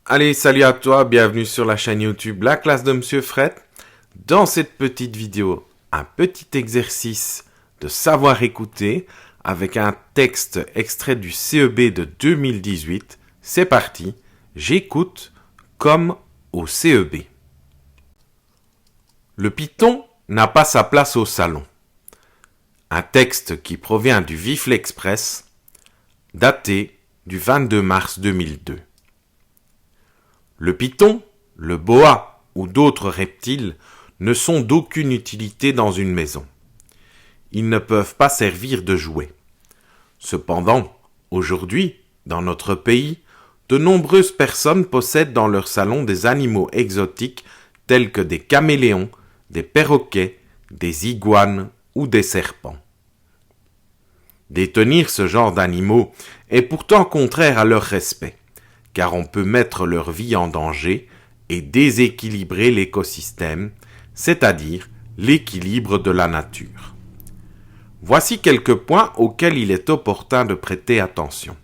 Allez, salut à toi, bienvenue sur la chaîne YouTube La classe de Monsieur Fred. Dans cette petite vidéo, un petit exercice de savoir écouter avec un texte extrait du CEB de 2018. C'est parti, j'écoute comme au CEB. Le python n'a pas sa place au salon. Un texte qui provient du Vif l'Express, daté du 22 mars 2002. Le python, le boa ou d'autres reptiles ne sont d'aucune utilité dans une maison. Ils ne peuvent pas servir de jouet. Cependant, aujourd'hui, dans notre pays, de nombreuses personnes possèdent dans leur salon des animaux exotiques tels que des caméléons, des perroquets, des iguanes ou des serpents. Détenir ce genre d'animaux est pourtant contraire à leur respect, car on peut mettre leur vie en danger et déséquilibrer l'écosystème, c'est-à-dire l'équilibre de la nature. Voici quelques points auxquels il est opportun de prêter attention.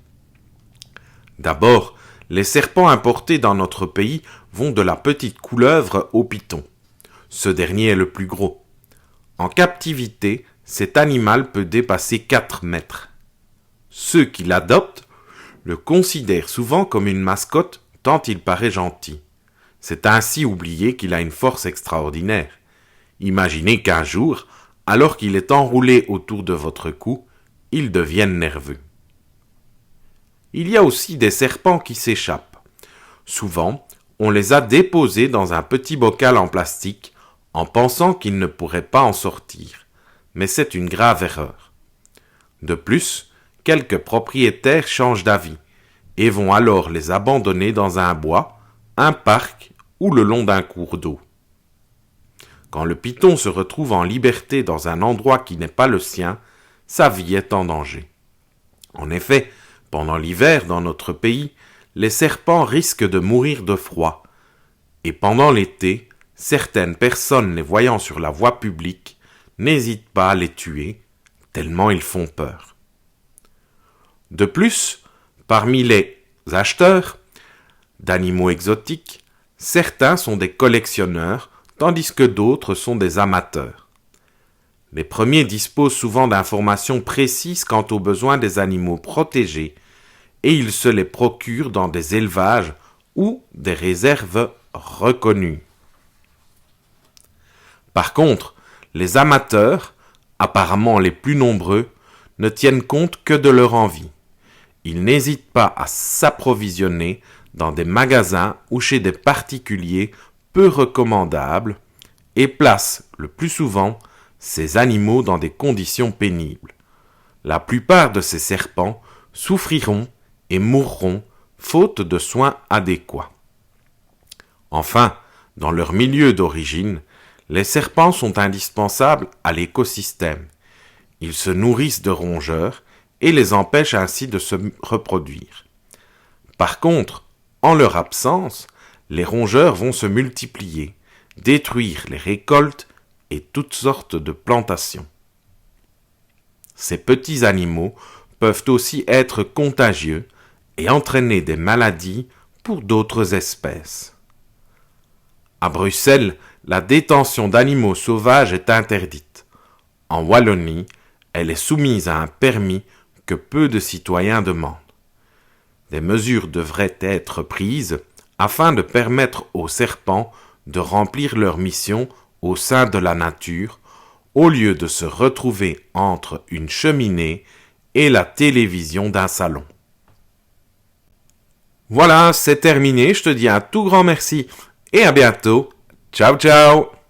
D'abord, les serpents importés dans notre pays vont de la petite couleuvre au python. Ce dernier est le plus gros. En captivité, cet animal peut dépasser 4 mètres. Ceux qui l'adoptent le considère souvent comme une mascotte tant il paraît gentil. C'est ainsi oublier qu'il a une force extraordinaire. Imaginez qu'un jour, alors qu'il est enroulé autour de votre cou, il devienne nerveux. Il y a aussi des serpents qui s'échappent. Souvent, on les a déposés dans un petit bocal en plastique en pensant qu'ils ne pourraient pas en sortir. Mais c'est une grave erreur. De plus, quelques propriétaires changent d'avis et vont alors les abandonner dans un bois, un parc ou le long d'un cours d'eau. Quand le python se retrouve en liberté dans un endroit qui n'est pas le sien, sa vie est en danger. En effet, pendant l'hiver dans notre pays, les serpents risquent de mourir de froid, et pendant l'été, certaines personnes les voyant sur la voie publique n'hésitent pas à les tuer, tellement ils font peur. De plus, parmi les acheteurs d'animaux exotiques, certains sont des collectionneurs, tandis que d'autres sont des amateurs. Les premiers disposent souvent d'informations précises quant aux besoins des animaux protégés et ils se les procurent dans des élevages ou des réserves reconnues. Par contre, les amateurs, apparemment les plus nombreux, ne tiennent compte que de leur envie. Ils n'hésitent pas à s'approvisionner dans des magasins ou chez des particuliers peu recommandables et placent le plus souvent ces animaux dans des conditions pénibles. La plupart de ces serpents souffriront et mourront faute de soins adéquats. Enfin, dans leur milieu d'origine, les serpents sont indispensables à l'écosystème. Ils se nourrissent de rongeurs et les empêchent ainsi de se reproduire. Par contre, en leur absence, les rongeurs vont se multiplier, détruire les récoltes et toutes sortes de plantations. Ces petits animaux peuvent aussi être contagieux et entraîner des maladies pour d'autres espèces. À Bruxelles, la détention d'animaux sauvages est interdite. En Wallonie, elle est soumise à un permis que peu de citoyens demandent. Des mesures devraient être prises afin de permettre aux serpents de remplir leur mission au sein de la nature, au lieu de se retrouver entre une cheminée et la télévision d'un salon. Voilà, c'est terminé, je te dis un tout grand merci et à bientôt. Ciao ciao!